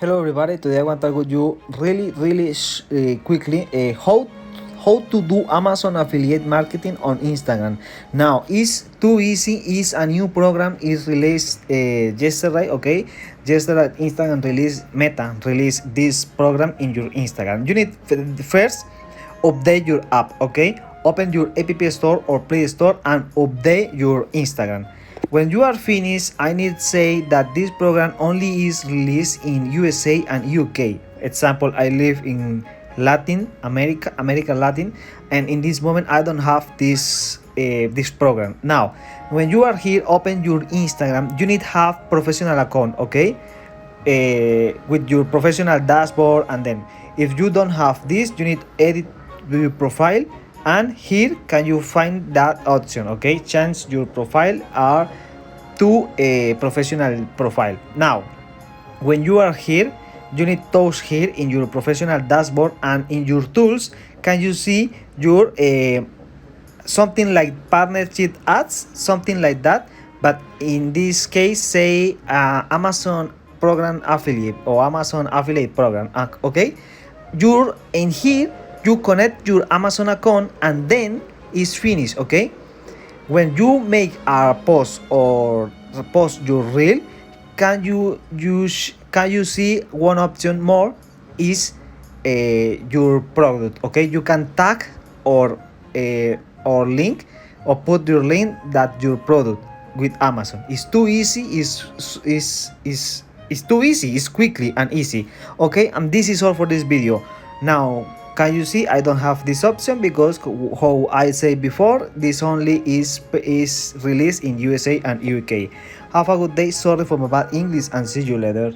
Hello everybody. Today I want to talk with you really quickly how to do Amazon affiliate marketing on Instagram. Now it's too easy. Is a new program is released yesterday. Okay, yesterday Instagram Meta released this program in your Instagram. You need first update your app. Okay, open your App Store or Play Store and update your Instagram. When you are finished, I need to say that this program only is released in USA and UK. Example, I live in Latin America, America Latin, and in this moment I don't have this program. Now, when you are here, open your Instagram. You need have professional account, okay? With your professional dashboard, and then if you don't have this, you need edit your profile, and here can you find that option, okay? Change your profile or to a professional profile. Now when you are here, you need those here in your professional dashboard, and in your tools can you see your something like partnership ads, something like that, but in this case say Amazon program affiliate or Amazon affiliate program. Okay, you're in here, you connect your Amazon account and then it's finished. Okay, when you make a post or post your reel, can you see one option more is your product. Okay, you can tag or link or put your link that your product with Amazon. It's too easy. It's too easy. It's quickly and easy. Okay, and this is all for this video. Now can you see I don't have this option because how I said before, this only is released in USA and UK. Have a good day. Sorry for my bad English and see you later.